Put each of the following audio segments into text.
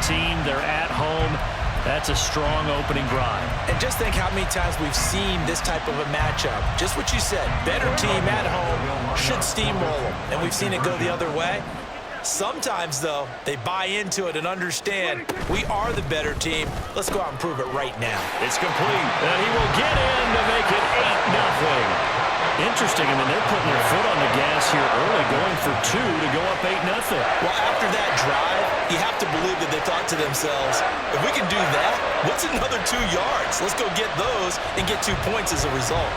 team. They're at home. That's a strong opening drive. And just think how many times we've seen this type of a matchup. Just what you said, better team at home should steamroll them. And we've seen it go the other way. Sometimes, though, they buy into it and understand we are the better team. Let's go out and prove it right now. It's complete. And he will get in to make it 8-0. Interesting. I mean, they're putting their foot on the gas here early, going for 2 to go up 8-0. Well, after that drive, you have to believe that they thought to themselves, if we can do that, what's another 2 yards? Let's go get those and get 2 points as a result.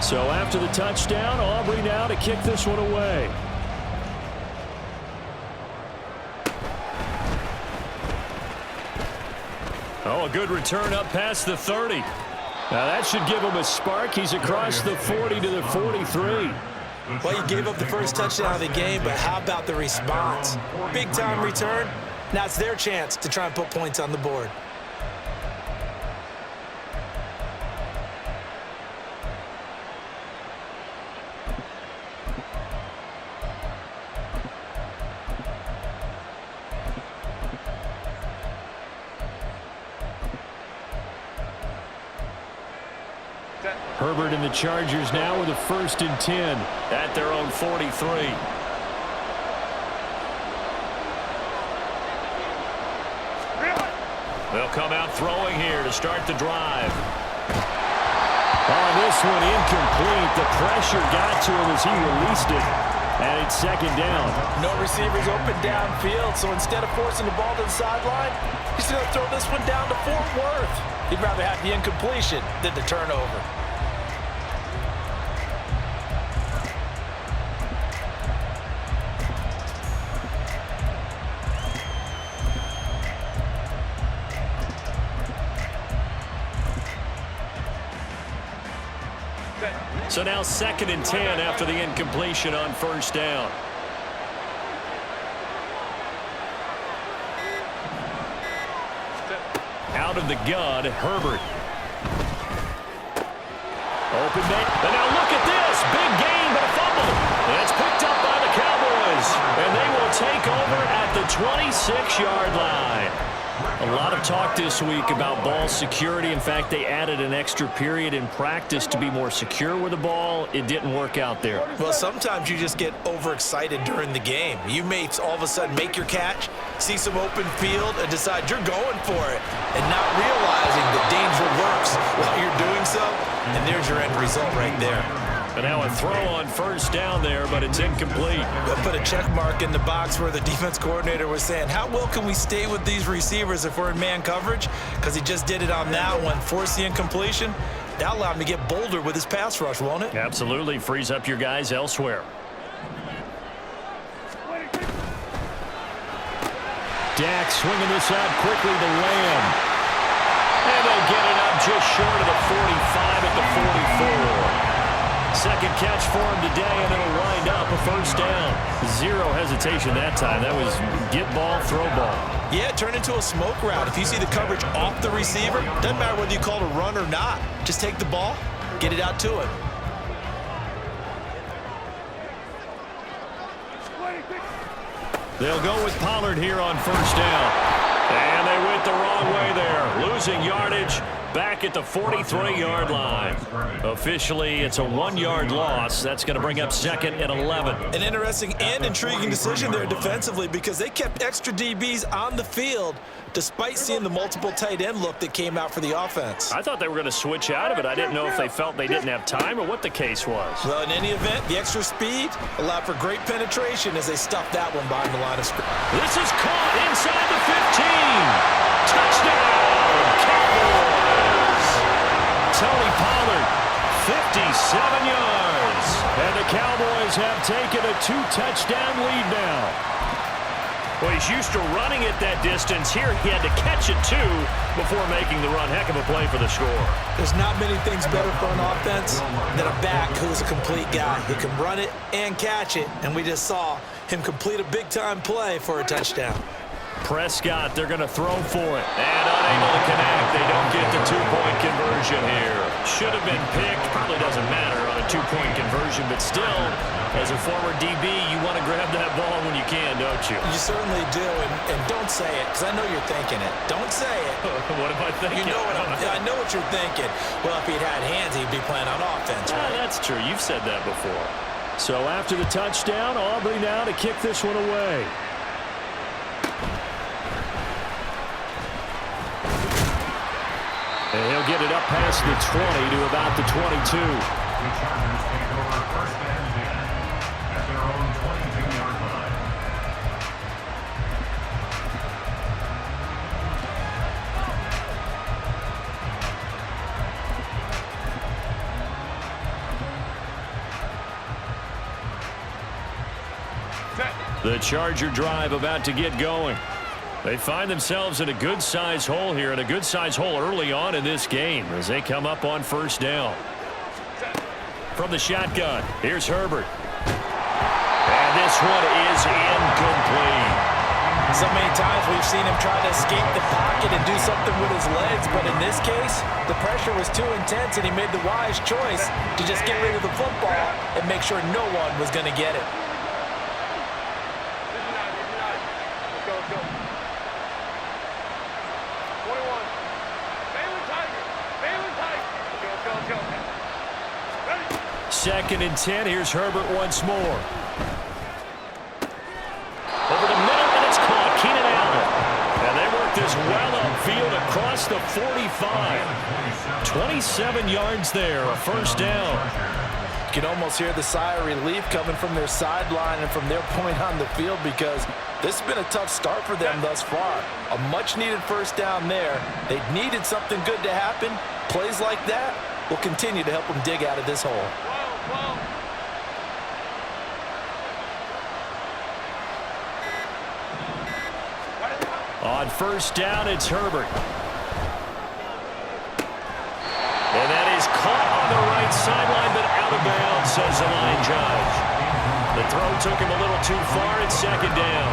So after the touchdown, Aubrey now to kick this one away. Oh, a good return up past the 30. Now that should give him a spark. He's across the 40 to the 43. Well, you gave up the first touchdown of the game, but how about the response? Big time return. Now it's their chance to try and put points on the board. Herbert and the Chargers now with a 1st and 10 at their own 43. They'll come out throwing here to start the drive. Oh, this one incomplete. The pressure got to him as he released it. And it's 2nd down. No receivers open downfield, so instead of forcing the ball to the sideline, he's going to throw this one down to Fort Worth. He'd rather have the incompletion than the turnover. So now 2nd and 10 after the incompletion on 1st down. Out of the gun, Herbert. Open net. And now look at this. Big gain, but a fumble. And it's picked up by the Cowboys. And they will take over at the 26-yard line. A lot of talk this week about ball security. In fact, they added an extra period in practice to be more secure with the ball. It didn't work out there. Well, sometimes you just get overexcited during the game. You may all of a sudden make your catch, see some open field, and decide you're going for it, and not realizing that danger works while you're doing so, and there's your end result right there. And now a throw on 1st down there, but it's incomplete. We'll put a check mark in the box where the defense coordinator was saying, how well can we stay with these receivers if we're in man coverage? Because he just did it on that one, forced the incompletion. That'll allow him to get bolder with his pass rush, won't it? Absolutely. Frees up your guys elsewhere. Dak swinging this out quickly to Lamb. And they'll get it up just short of the 45 at the 44. 2nd catch for him today, and it'll wind up a 1st down. 0 hesitation that time. That was get ball, throw ball. Yeah, turn into a smoke route. If you see the coverage off the receiver, doesn't matter whether you call it a run or not. Just take the ball, get it out to him. They'll go with Pollard here on 1st down. And they went the wrong way there. Losing yardage back at the 43-yard line. Officially, it's a 1-yard loss. That's going to bring up 2nd and 11. An interesting and intriguing decision there defensively because they kept extra DBs on the field despite seeing the multiple tight end look that came out for the offense. I thought they were going to switch out of it. I didn't know if they felt they didn't have time or what the case was. Well, in any event, the extra speed allowed for great penetration as they stuffed that one behind the line of scrimmage. This is caught inside the 15. Touchdown, Cowboys. Tony Pollard, 57 yards. And the Cowboys have taken a 2-touchdown lead now. Well, he's used to running it that distance. Here, he had to catch it, too, before making the run. Heck of a play for the score. There's not many things better for an offense than a back who's a complete guy who can run it and catch it, and we just saw him complete a big-time play for a touchdown. Prescott, they're going to throw for it. And unable to connect. They don't get the two-point conversion here. Should have been picked. Probably doesn't matter on a two-point conversion, but still, as a former DB, you want to grab that ball when you can, don't you? You certainly do, and don't say it, because I know you're thinking it. Don't say it. What am I thinking? You know I know what you're thinking. Well, if he'd had hands, he'd be playing on offense, right? That's true. You've said that before. So after the touchdown, Aubrey now to kick this one away. And he'll get it up past the 20 to about the 22. The Charger drive about to get going. They find themselves in a good-sized hole here, and a good-sized hole early on in this game as they come up on first down. From the shotgun, here's Herbert. And this one is incomplete. So many times we've seen him try to escape the pocket and do something with his legs, but in this case, the pressure was too intense, and he made the wise choice to just get rid of the football and make sure no one was going to get it. Second and 10. Here's Herbert once more. Over the middle, and it's caught. Keenan Allen. And they work this well upfield across the 45. 27 yards there, a first down. You can almost hear the sigh of relief coming from their sideline and from their point on the field, because this has been a tough start for them thus far. A much-needed first down there. They needed something good to happen. Plays like that will continue to help them dig out of this hole. On first down, it's Herbert. And that is caught on the right sideline, but out of bounds, says the line judge. The throw took him a little too far. It's second down.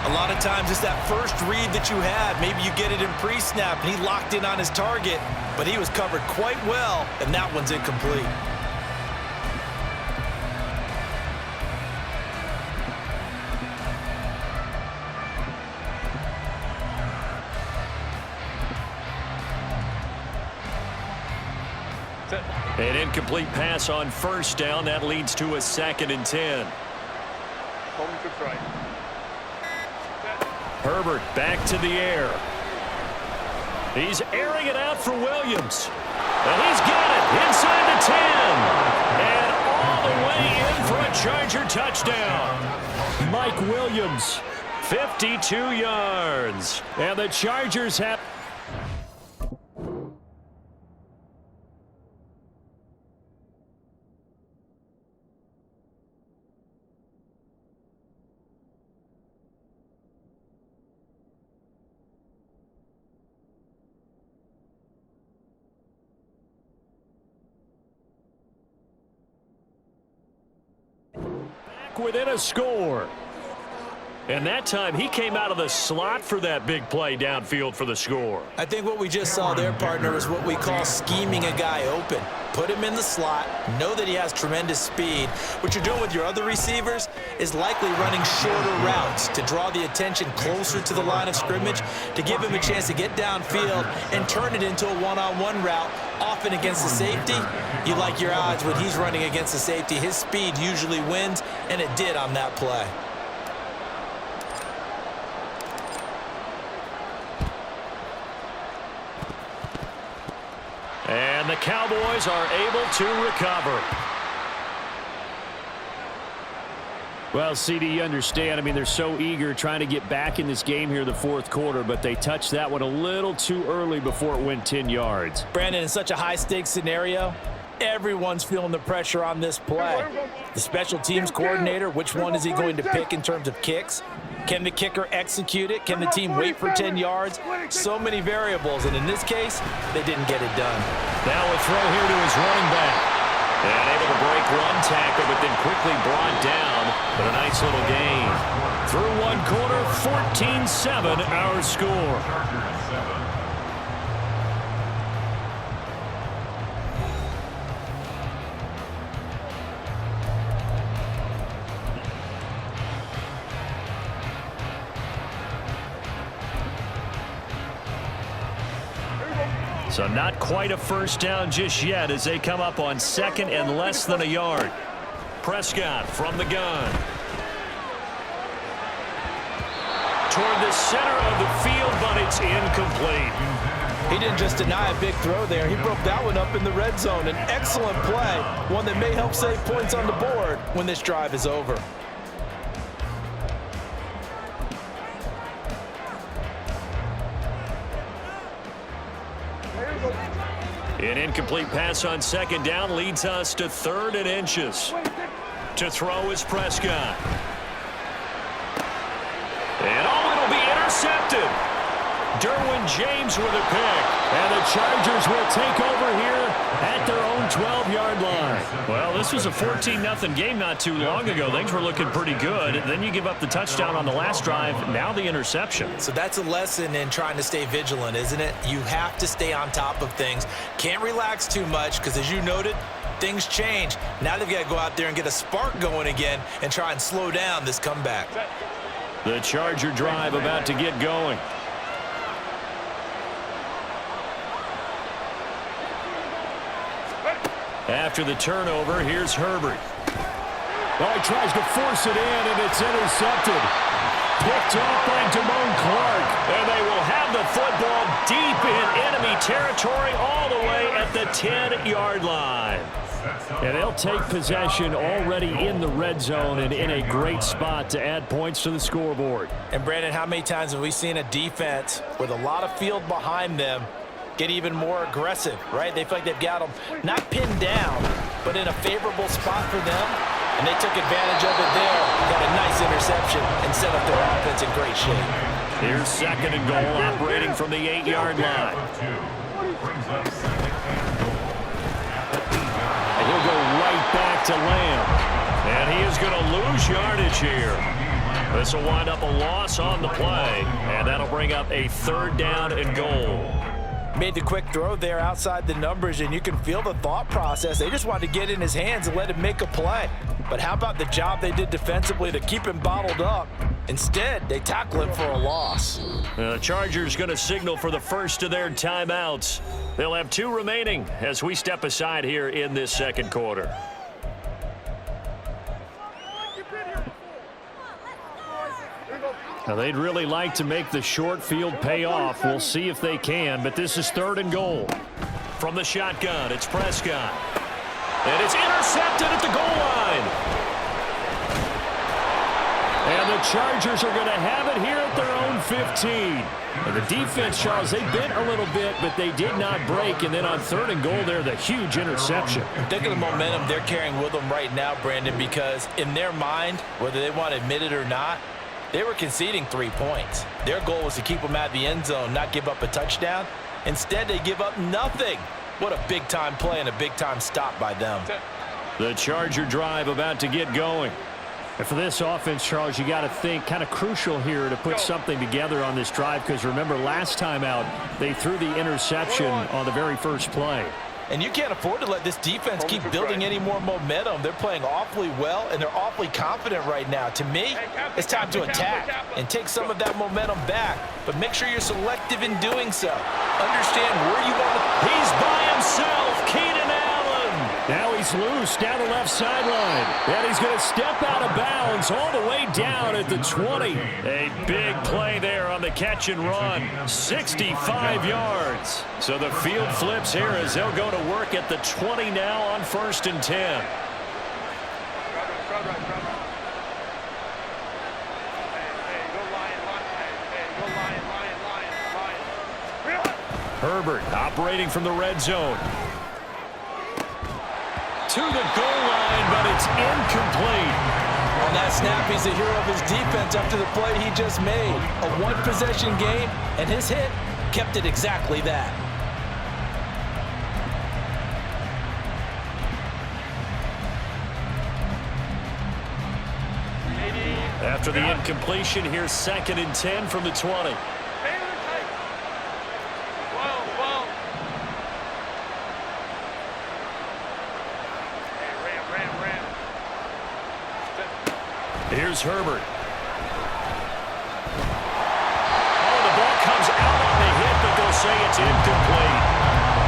A lot of times it's that first read that you have. Maybe you get it in pre-snap, and he locked in on his target, but he was covered quite well, and that one's incomplete. An incomplete pass on first down. That leads to a second and 10. Herbert back to the air. He's airing it out for Williams. And he's got it inside the 10. And all the way in for a Charger touchdown. Mike Williams, 52 yards. And the Chargers have... within a score. And that time he came out of the slot for that big play downfield for the score. I think what we just saw there, partner, is what we call scheming a guy open. Put him in the slot, know that he has tremendous speed. What you're doing with your other receivers is likely running shorter routes to draw the attention closer to the line of scrimmage, to give him a chance to get downfield and turn it into a one-on-one route. Often against the safety, you like your odds when he's running against the safety. His speed usually wins, and it did on that play. And the Cowboys are able to recover. Well, CD, you understand. I mean, they're so eager trying to get back in this game here in the fourth quarter, but they touched that one a little too early before it went 10 yards. Brandon, in such a high-stakes scenario, everyone's feeling the pressure on this play. The special teams coordinator, which one is he going to pick in terms of kicks? Can the kicker execute it? Can the team wait for 10 yards? So many variables, and in this case, they didn't get it done. Now a throw here to his running back. And able to break one tackle, but then quickly brought down. But a nice little gain. Through one quarter, 14-7 our score. So not quite a first down just yet as they come up on second and less than a yard. Prescott from the gun. Toward the center of the field, but it's incomplete. He didn't just deny a big throw there. He broke that one up in the red zone. An excellent play, one that may help save points on the board when this drive is over. An incomplete pass on second down leads us to 3rd and inches. To throw is Prescott. And it'll be intercepted. Derwin James with a pick. And the Chargers will take over here at their own 12-yard line. Well, this was a 14-0 game not too long ago. Things were looking pretty good. Then you give up the touchdown on the last drive. Now the interception. So that's a lesson in trying to stay vigilant, isn't it? You have to stay on top of things. Can't relax too much because, as you noted, things change. Now they've got to go out there and get a spark going again and try and slow down this comeback. The Charger drive about to get going. After the turnover, here's Herbert. Well, he tries to force it in, and it's intercepted. Picked off by Damone Clark. And they will have the football deep in enemy territory all the way at the 10-yard line. And they'll take possession already in the red zone and in a great spot to add points to the scoreboard. And, Brandon, how many times have we seen a defense with a lot of field behind them get even more aggressive, right? They feel like they've got them not pinned down, but in a favorable spot for them, and they took advantage of it there. Got a nice interception and set up their offense in great shape. Here's 2nd and goal, operating from the 8-yard line. And he'll go right back to Lamb. And he is going to lose yardage here. This will wind up a loss on the play, and that'll bring up a 3rd down and goal. Made the quick throw there outside the numbers, and you can feel the thought process. They just wanted to get in his hands and let him make a play. But how about the job they did defensively to keep him bottled up? Instead, they tackle him for a loss. The Chargers going to signal for the first of their timeouts. They'll have 2 remaining as we step aside here in this 2nd quarter. Now, they'd really like to make the short field pay off. We'll see if they can, but this is 3rd and goal. From the shotgun, it's Prescott. And it's intercepted at the goal line. And the Chargers are going to have it here at their own 15. And the defense, Charles, they bent a little bit, but they did not break. And then on 3rd and goal there, the huge interception. Think of the momentum they're carrying with them right now, Brandon, because in their mind, whether they want to admit it or not, they were conceding 3 points. Their goal was to keep them out of the end zone, not give up a touchdown. Instead, they give up nothing. What a big-time play and a big-time stop by them. The Charger drive about to get going. And for this offense, Charles, you got to think kind of crucial here to put something together on this drive, because remember last time out, they threw the interception on the very first play. And you can't afford to let this defense keep building any more momentum. They're playing awfully well, and they're awfully confident right now. To me, it's time to attack and take some of that momentum back. But make sure you're selective in doing so. Understand where you want to. He's by himself, Keenan Allen. Now he's loose down the left sideline. And he's going to step out of bounds all the way down at the 20. A big play there on the catch and run. 65 yards. So the field flips here as they'll go to work at the 20 now on 1st and 10. Herbert operating from the red zone. To the goal line, but it's incomplete. On that snap, he's the hero of his defense after the play he just made. A one-possession game, and his hit kept it exactly that. After the incompletion, here's 2nd and 10 from the 20. Here's Herbert. Oh, the ball comes out on the hit, but they'll say it's incomplete.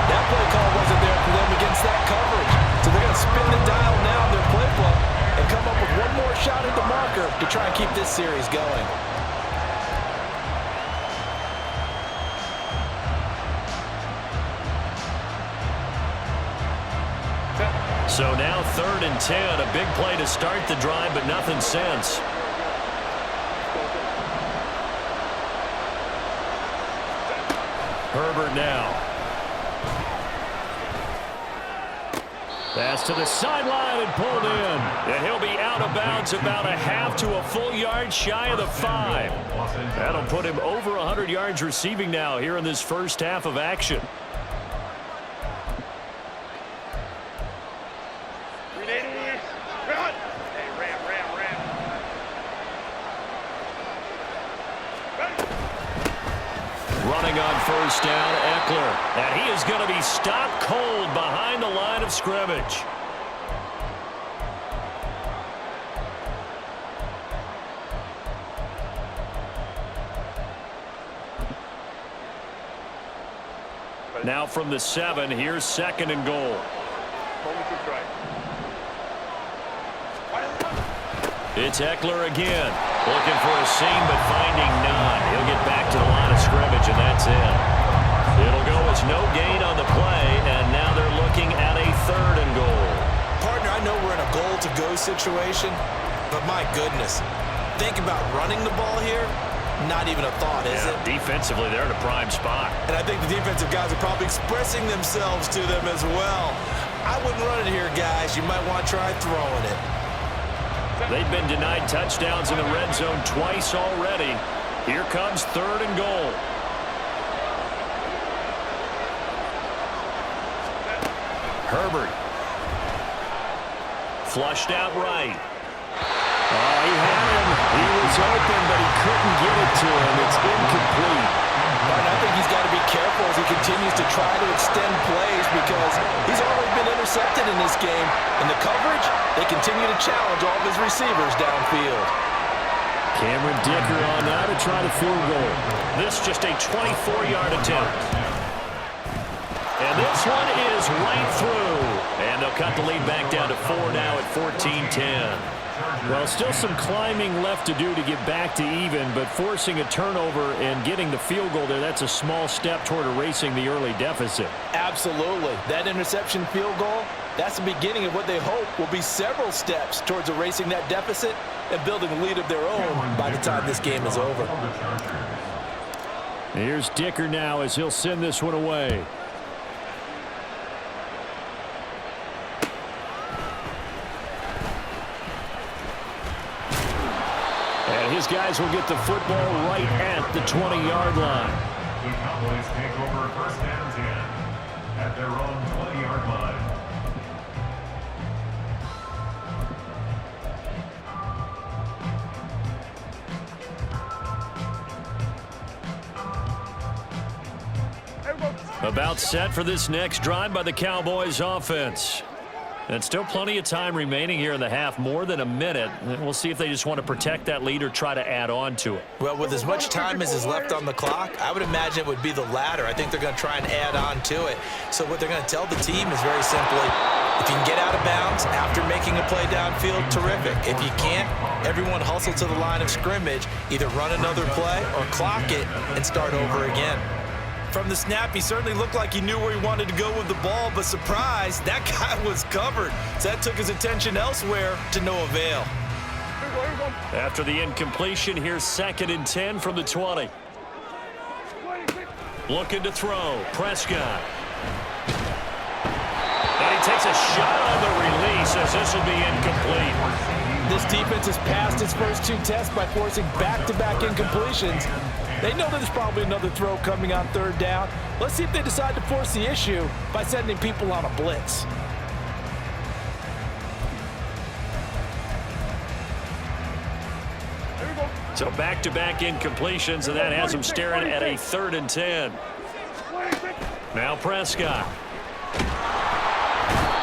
That play call wasn't there for them against that coverage. So they're going to spin the dial now in their playbook and come up with one more shot at the marker to try and keep this series going. So now 3rd and 10, a big play to start the drive, but nothing since. Herbert now. Pass to the sideline and pulled in. And he'll be out of bounds about a half to a full yard shy of the 5. That'll put him over 100 yards receiving now here in this first half of action. Running on first down, Eckler. And he is going to be stopped cold behind the line of scrimmage. Now from the 7, here's 2nd and goal. It's Eckler again. Looking for a seam, but finding none. He'll get back to the line of scrimmage, and that's it. It'll go as no gain on the play, and now they're looking at a 3rd and goal. Partner, I know we're in a goal-to-go situation, but my goodness. Think about running the ball here. Not even a thought, is it? Defensively, they're in a prime spot. And I think the defensive guys are probably expressing themselves to them as well. I wouldn't run it here, guys. You might want to try throwing it. They've been denied touchdowns in the red zone twice already. Here comes 3rd and goal. Herbert. Flushed out right. Oh, he had him. He was open, but he couldn't get it to him. It's incomplete. And I think he's got to be careful as he continues to try to extend plays because he's already been intercepted in this game. In the coverage, they continue to challenge all of his receivers downfield. Cameron Dicker on now to try the field goal. This just a 24-yard attempt. And this one is right through. And they'll cut the lead back down to 4 now at 14-10. Well, still some climbing left to do to get back to even, but forcing a turnover and getting the field goal there, that's a small step toward erasing the early deficit. Absolutely. That interception field goal, that's the beginning of what they hope will be several steps towards erasing that deficit and building a lead of their own by the time this game is over. Here's Dicker now as he'll send this one away. And his guys will get the football right at the 20-yard line. The Cowboys take over 1st and 10 at their own 20-yard line. About set for this next drive by the Cowboys offense. And still plenty of time remaining here in the half, more than a minute. We'll see if they just want to protect that lead or try to add on to it. Well, with as much time as is left on the clock, I would imagine it would be the latter. I think they're going to try and add on to it. So what they're going to tell the team is very simply, if you can get out of bounds after making a play downfield, terrific. If you can't, everyone hustle to the line of scrimmage, either run another play or clock it and start over again. From the snap, he certainly looked like he knew where he wanted to go with the ball, but surprise, that guy was covered. So that took his attention elsewhere to no avail. After the incompletion, here's 2nd and 10 from the 20. Looking to throw, Prescott. And he takes a shot on the release as this will be incomplete. this defense has passed its first 2 tests by forcing back-to-back incompletions. They know there's probably another throw coming on 3rd down. Let's see if they decide to force the issue by sending people on a blitz. So back-to-back incompletions, and that has them staring at a 3rd and 10. Now Prescott.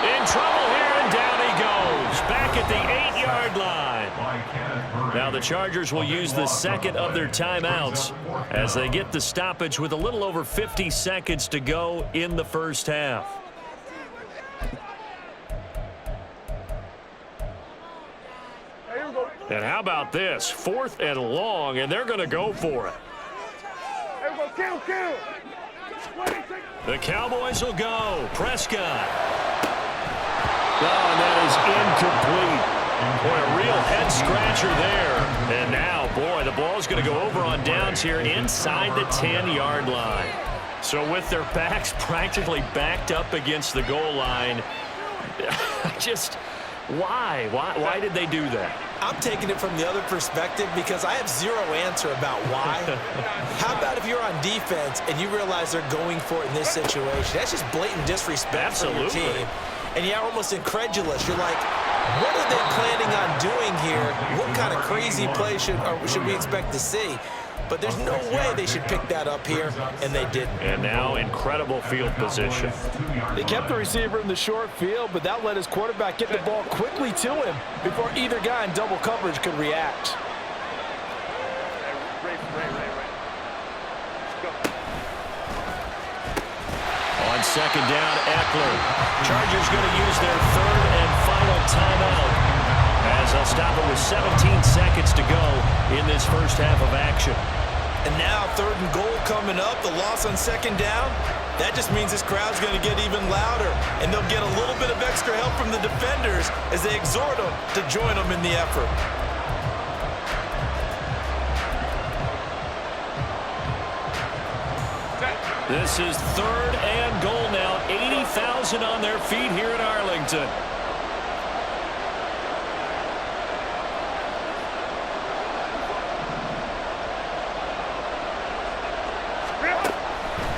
In trouble here, and down he goes. Back at the 8-yard line. Now the Chargers will use the second of their timeouts as they get the stoppage with a little over 50 seconds to go in the first half. And how about this? 4th and long, and they're going to go for it. The Cowboys will go. Prescott. Oh, and that is incomplete. Boy, a real head-scratcher there. And now, boy, the ball's going to go over on downs here inside the 10-yard line. So with their backs practically backed up against the goal line, just why? Why did they do that? I'm taking it from the other perspective because I have zero answer about why. How about if you're on defense and you realize they're going for it in this situation? That's just blatant disrespect for your team. And you're almost incredulous. You're like, what are they planning on doing here? What kind of crazy play should we expect to see? But there's no way they should pick that up here, and they didn't. And now incredible field position. They kept the receiver in the short field, but that let his quarterback get the ball quickly to him before either guy in double coverage could react. On second down, Eckler. Chargers going to use their 3rd and final timeout as they'll stop it with 17 seconds to go in this first half of action. And now 3rd and goal coming up, the loss on 2nd down. That just means this crowd's going to get even louder, and they'll get a little bit of extra help from the defenders as they exhort them to join them in the effort. This is 3rd and goal now. 80,000 on their feet here in Arlington.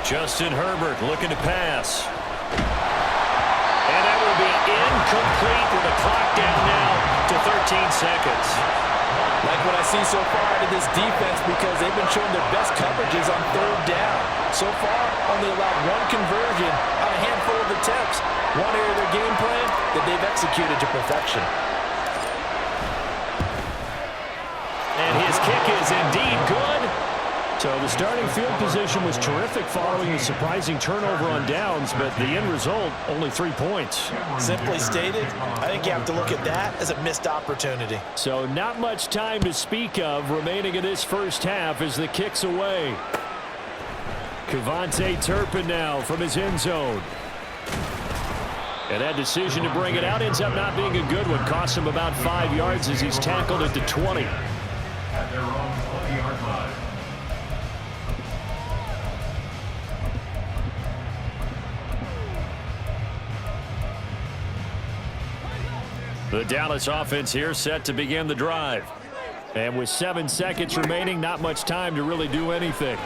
Justin Herbert looking to pass. And that will be incomplete with the clock down now to 13 seconds. Like what I see so far out of this defense because they've been showing their best coverages on 3rd down. So far, only allowed 1 conversion on a handful of attempts. One area of their game plan that they've executed to perfection. And his kick is indeed good. So the starting field position was terrific following a surprising turnover on downs, but the end result, only 3 points. Simply stated, I think you have to look at that as a missed opportunity. So not much time to speak of remaining in this first half as the kick's away. Kevontae Turpin now from his end zone. And that decision to bring it out ends up not being a good one. Costs him about 5 yards as he's tackled at the 20. At their own 20-yard line. The Dallas offense here set to begin the drive. And with 7 seconds remaining, not much time to really do anything.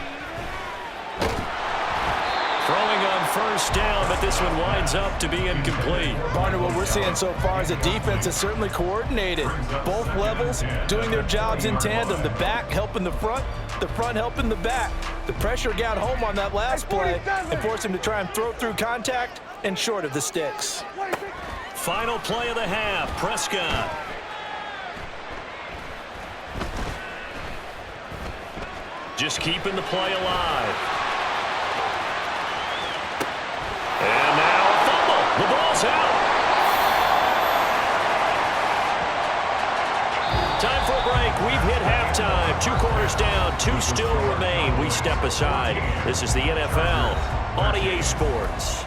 Throwing on 1st down, but this one winds up to be incomplete. Partner, what we're seeing so far is a defense that's certainly coordinated. Both levels doing their jobs in tandem. The back helping the front helping the back. The pressure got home on that last play and forced him to try and throw through contact and short of the sticks. Final play of the half, Prescott. Just keeping the play alive. And now a fumble. The ball's out. Time for a break. We've hit halftime. 2 quarters down. 2 still remain. We step aside. This is the NFL on EA Sports.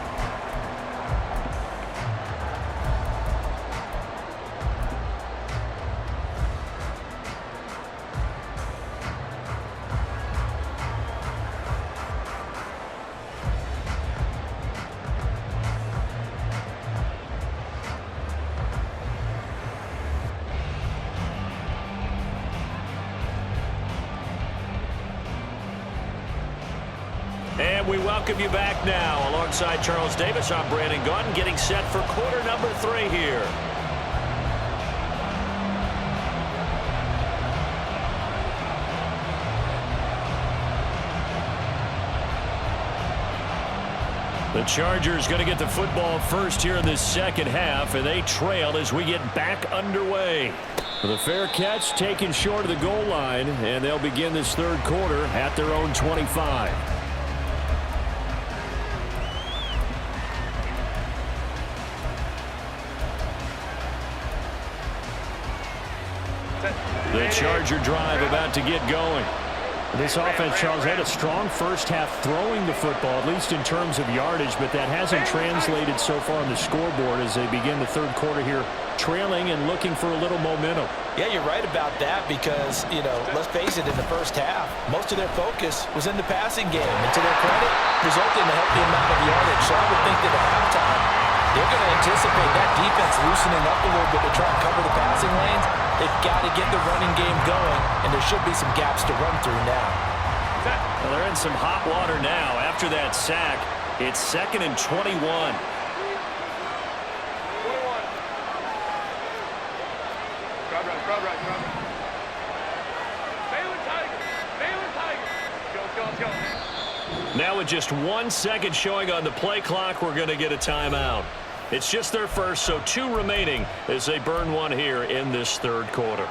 And we welcome you back now. Alongside Charles Davis, I'm Brandon Gaudin, getting set for quarter number 3 here. The Chargers going to get the football first here in this second half, and they trail as we get back underway. The fair catch taken short of the goal line, and they'll begin this third quarter at their own 25. The Charger drive about to get going. This offense, Charles, had a strong first half throwing the football, at least in terms of yardage, but that hasn't translated so far on the scoreboard as they begin the third quarter here, trailing and looking for a little momentum. Yeah, you're right about that because, let's face it, in the first half, most of their focus was in the passing game. And to their credit, resulted in a healthy amount of yardage. So I would think that at halftime, they're going to anticipate that defense loosening up a little bit to try and cover the passing lanes. They've got to get the running game going, and there should be some gaps to run through now. Well, they're in some hot water now. After that sack, it's 2nd and 21. Now with just 1 second showing on the play clock, we're going to get a timeout. It's just their first, so 2 remaining as they burn one here in this third quarter.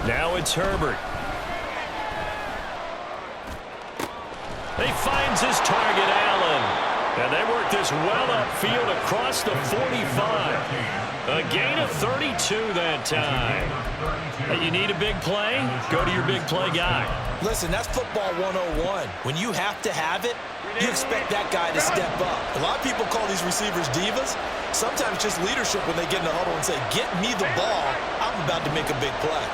Now it's Herbert. He finds his target, Allen. And they work this well upfield across the 45. A gain of 32 that time. Hey, you need a big play? Go to your big play guy. Listen, that's football 101. When you have to have it, you expect that guy to step up. A lot of people call these receivers divas. Sometimes just leadership when they get in the huddle and say, get me the ball. I'm about to make a big play.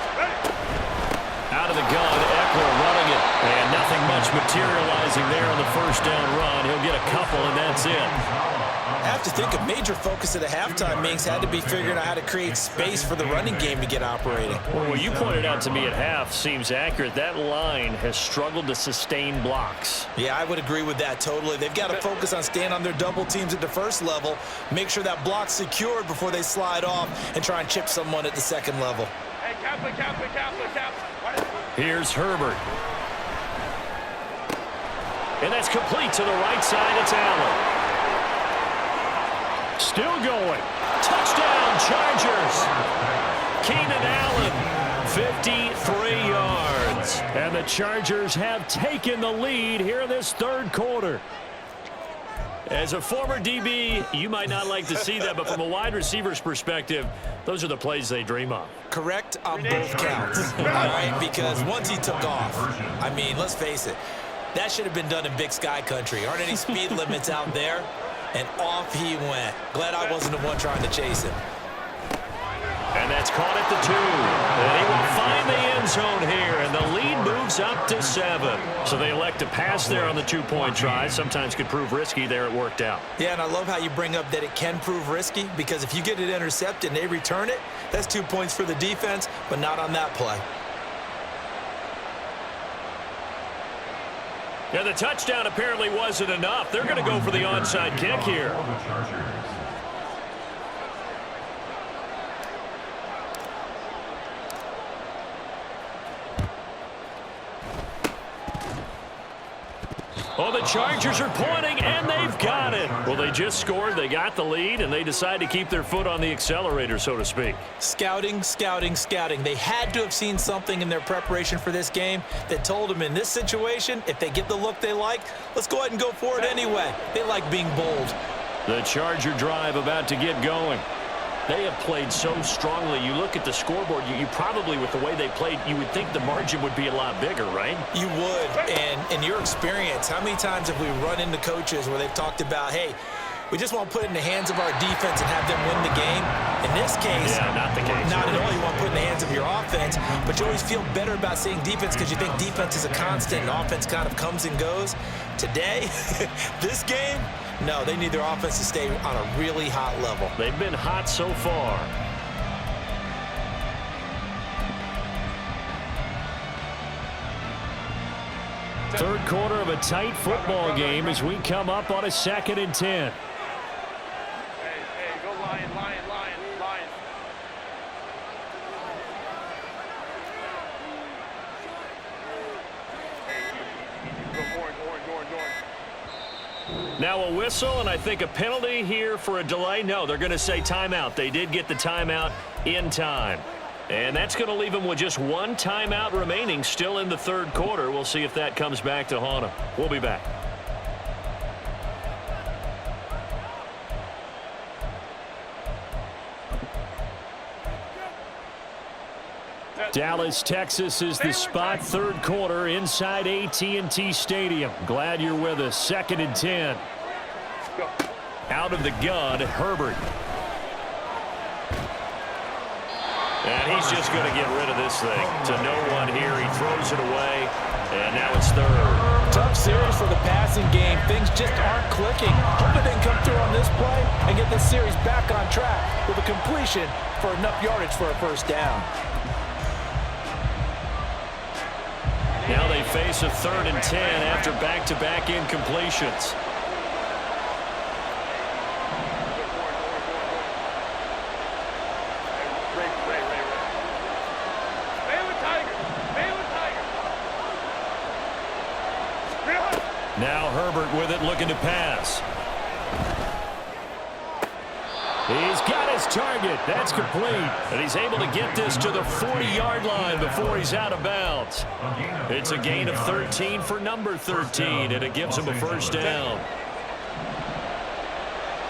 Out of the gun, Eckler running it. And nothing much materializing there on the first down run. He'll get a couple, and that's it. I have to think a major focus at the halftime, Minks, had to be figuring out how to create space for the running game to get operating. Well, what you pointed out to me at half seems accurate. That line has struggled to sustain blocks. Yeah, I would agree with that totally. They've got to focus on staying on their double teams at the first level, make sure that block's secured before they slide off and try and chip someone at the second level. Hey, Kaplan. Here's Herbert. And that's complete to the right side. It's Allen. Still going. Touchdown, Chargers. Keenan Allen, 53 yards. And the Chargers have taken the lead here in this third quarter. As a former DB, you might not like to see that, but from a wide receiver's perspective, those are the plays they dream of. Correct on both counts, all right? Because once he took off, I mean, let's face it, that should have been done in Big Sky country. Aren't any speed limits out there? And off he went. Glad I wasn't the one trying to chase him. And that's caught at the 2. And he will find the end zone here, and the lead moves up to 7. So they elect to pass there on the 2-point try. Sometimes could prove risky. There it worked out. Yeah, and I love how you bring up that it can prove risky, because if you get it intercepted and they return it, that's 2 points for the defense, but not on that play. Yeah, the touchdown apparently wasn't enough. They're going to go for the onside kick here. Well, the Chargers are pointing, and they've got it. Well, they just scored, they got the lead, and they decide to keep their foot on the accelerator, so to speak. Scouting. They had to have seen something in their preparation for this game that told them in this situation, if they get the look they like, let's go ahead and go for it anyway. They like being bold. The Charger drive about to get going. They have played so strongly. You look at the scoreboard, you probably, with the way they played, you would think the margin would be a lot bigger, right? You would. And in your experience, how many times have we run into coaches where they've talked about, hey, We just want to put it in the hands of our defense and have them win the game. In this case, not the case. Not at all. You want to put it in the hands of your offense, but you always feel better about seeing defense because you think defense is a constant and offense kind of comes and goes. Today, this game, no, they need their offense to stay on a really hot level. They've been hot so far. Third quarter of a tight football game as we come up on a 2nd and 10. Hey, go Lion, Lion, Lion, Lion. Go orange. Now a whistle, and I think a penalty here for a delay. No, they're going to say timeout. They did get the timeout in time. And that's going to leave them with just one timeout remaining still in the third quarter. We'll see if that comes back to haunt them. We'll be back. Dallas, Texas is the spot. Third quarter inside AT&T Stadium. Glad you're with us. 2nd and 10. Out of the gun, Herbert. And he's just going to get rid of this thing to no one here. He throws it away, and now it's third. Tough series for the passing game. Things just aren't clicking. Hoping they can come through on this play and get this series back on track with a completion for enough yardage for a first down. Now they face a 3rd and 10 after back-to-back incompletions. Now Herbert with it, looking to pass. He's got his target. That's complete. And he's able to get this to the 40-yard line before he's out of bounds. It's a gain of 13 for number 13, and it gives him a first down.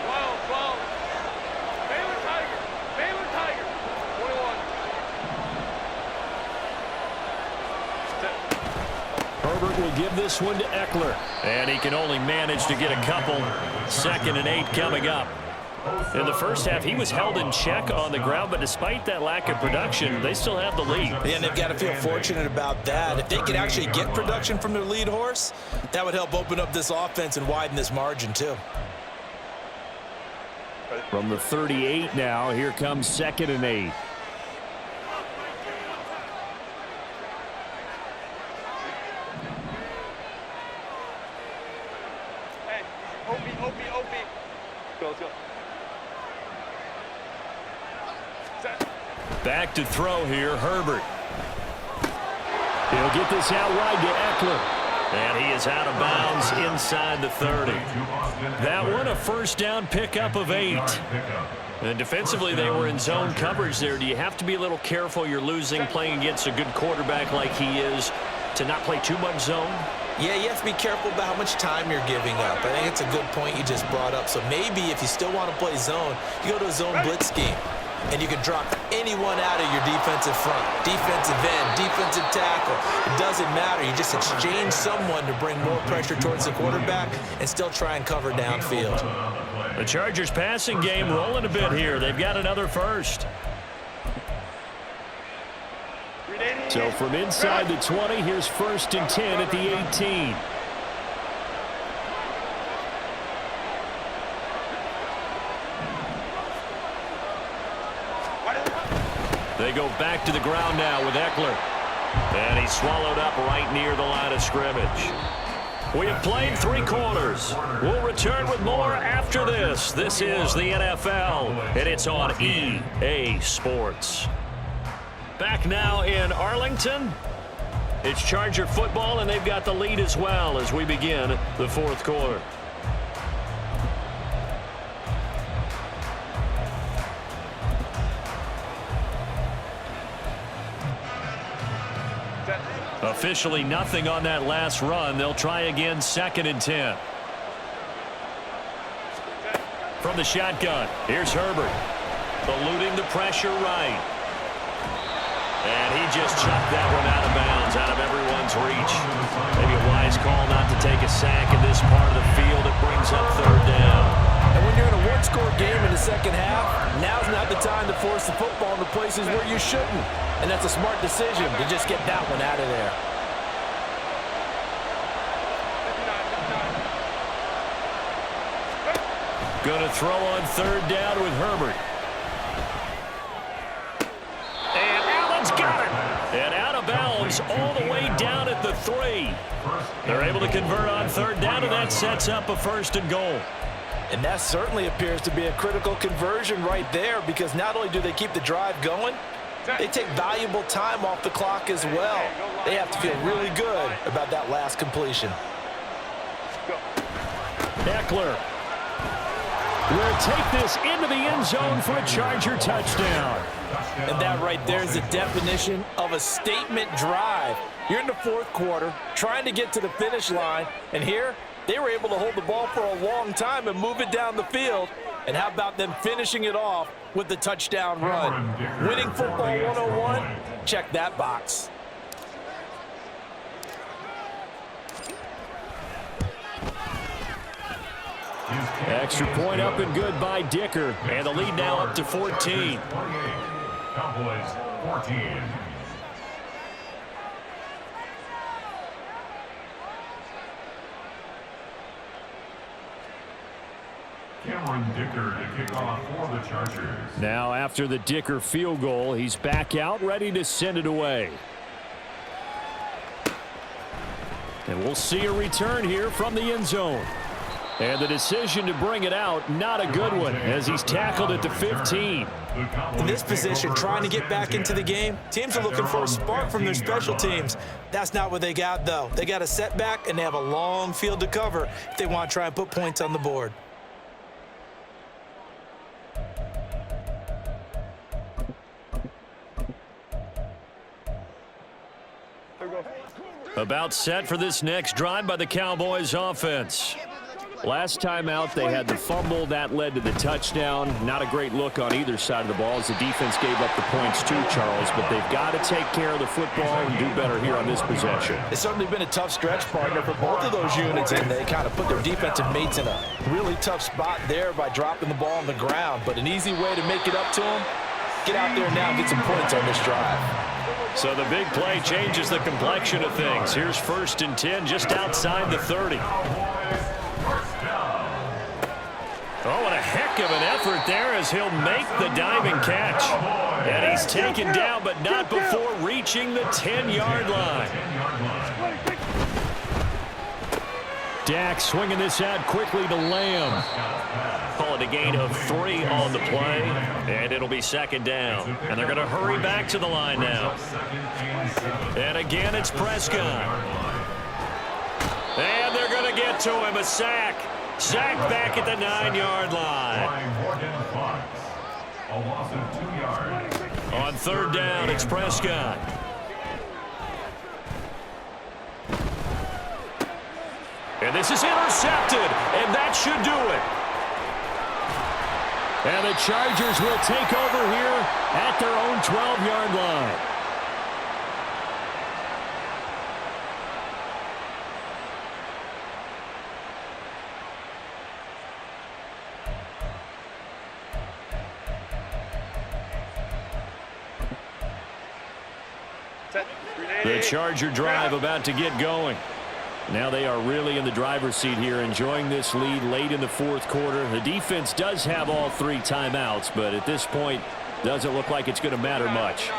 12. Baylor Tiger. 21. Herbert will give this one to Eckler. And he can only manage to get a couple. 2nd and 8 coming up. In the first half, he was held in check on the ground, but despite that lack of production, they still have the lead. Yeah, and they've got to feel fortunate about that. If they could actually get production from their lead horse, that would help open up this offense and widen this margin too. From the 38 now, here comes 2nd and 8. Hey, OB. Let's go. Back to throw here, Herbert. He'll get this out wide to Eckler. And he is out of bounds inside the 30. That one a first down pickup of 8. And defensively, they were in zone coverage there. Do you have to be a little careful? You're losing, playing against a good quarterback like he is, to not play too much zone? Yeah, you have to be careful about how much time you're giving up. I think it's a good point you just brought up. So maybe if you still want to play zone, you go to a zone blitz scheme. And you can drop anyone out of your defensive front, defensive end, defensive tackle. It doesn't matter. You just exchange someone to bring more pressure towards the quarterback and still try and cover downfield. The Chargers passing game rolling a bit here. They've got another first. So from inside the 20, here's 1st and 10 at the 18. They go back to the ground now with Eckler. And he's swallowed up right near the line of scrimmage. We have played 3 quarters. We'll return with more after this. This is the NFL, and it's on EA Sports. Back now in Arlington. It's Charger football, and they've got the lead as well as we begin the 4th quarter. Officially nothing on that last run. They'll try again, 2nd and 10. From the shotgun, here's Herbert. Eluding the pressure right. And he just chucked that one out of bounds, out of everyone's reach. Maybe a wise call not to take a sack in this part of the field. It brings up 3rd down. And when the football in the places where you shouldn't. And that's a smart decision to just get that one out of there. Going to throw on third down with Herbert. And Allen's got it. And out of bounds all the way down at the 3. They're able to convert on third down, and that sets up a 1st and goal. And that certainly appears to be a critical conversion right there, because not only do they keep the drive going, they take valuable time off the clock as well. They have to feel really good about that last completion. Eckler will take this into the end zone for a Charger touchdown. And that right there is the definition of a statement drive. You're in the 4th quarter, trying to get to the finish line, and here they were able to hold the ball for a long time and move it down the field. And how about them finishing it off with the touchdown run? Winning football 101, check that box. Extra point up and good by Dicker. And the lead now up to 14. Cowboys 14. Cameron Dicker to kick off for the Chargers. Now after the Dicker field goal, he's back out ready to send it away. And we'll see a return here from the end zone. And the decision to bring it out, not a good one, as he's tackled at the 15. In this position, trying to get back into the game, teams are looking for a spark from their special teams. That's not what they got, though. They got a setback, and they have a long field to cover if they want to try and put points on the board. About set for this next drive by the Cowboys offense. Last time out, they had the fumble. That led to the touchdown. Not a great look on either side of the ball as the defense gave up the points too, Charles. But they've got to take care of the football and do better here on this possession. It's certainly been a tough stretch, partner, for both of those units, and they kind of put their defensive mates in a really tough spot there by dropping the ball on the ground. But an easy way to make it up to them, get out there now and get some points on this drive. So the big play changes the complexion of things. Here's 1st and 10 just outside the 30. Oh, and a heck of an effort there as he'll make the diving catch. And he's taken down, but not before reaching the 10-yard line. Dak swinging this out quickly to Lamb. Call it a gain of 3 on the play, and it'll be 2nd down. And they're going to hurry back to the line now. And again, it's Prescott. And they're going to get to him, a sack. Sack back at the 9-yard line. A loss of 2 yards. On 3rd down, it's Prescott. And this is intercepted, and that should do it. And the Chargers will take over here at their own 12-yard line. The Charger drive about to get going. Now they are really in the driver's seat here, enjoying this lead late in the 4th quarter. The defense does have all 3 timeouts, but at this point, doesn't look like it's going to matter much.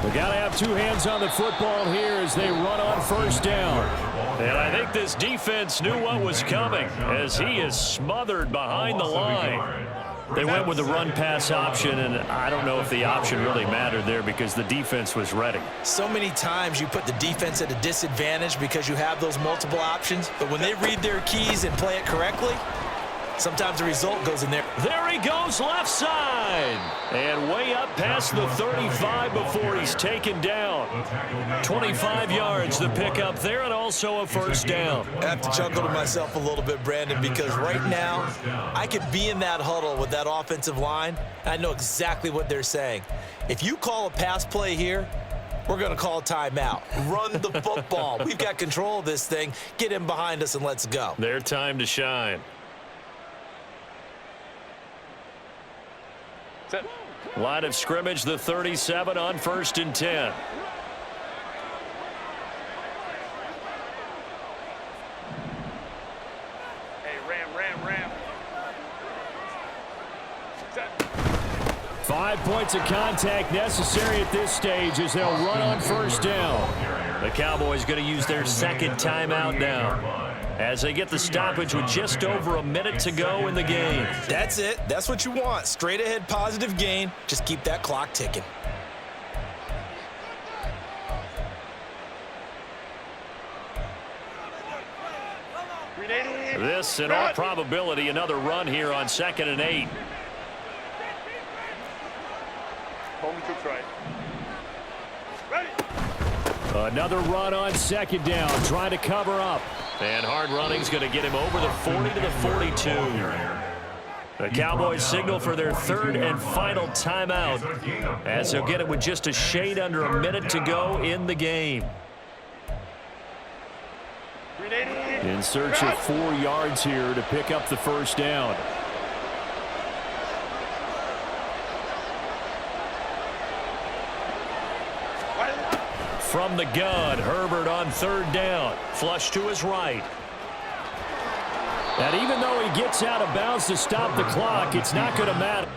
We got to have 2 hands on the football here as they run on 1st down. And I think this defense knew what was coming as he is smothered behind the line. They went with the run-pass option, and I don't know if the option really mattered there because the defense was ready. So many times you put the defense at a disadvantage because you have those multiple options, but when they read their keys and play it correctly, sometimes the result goes in there. There he goes, left side. And way up past the 35 before he's taken down. 25 yards the pickup there, and also a 1st down. I have to chuckle to myself a little bit, Brandon, because right now I could be in that huddle with that offensive line. I know exactly what they're saying. If you call a pass play here, we're going to call a timeout. Run the football. We've got control of this thing. Get in behind us and let's go. Their time to shine. Set. Line of scrimmage, the 37 on 1st and 10. Hey, ram. Set. 5 points of contact necessary at this stage as they'll run on 1st down. The Cowboys going to use their second timeout now as they get the stoppage with just over a minute to go in the game. That's it. That's what you want. Straight ahead positive gain. Just keep that clock ticking. This, in all probability, another run here on 2nd and 8. Home to try. Ready. Another run on 2nd down, trying to cover up. And hard running's going to get him over the 40 to the 42. The Cowboys signal for their 3rd and final timeout as they'll get it with just a shade under a minute to go in the game. In search of 4 yards here to pick up the 1st down. From the gun, Herbert on 3rd down. Flush to his right. And even though he gets out of bounds to stop the clock, it's not going to matter.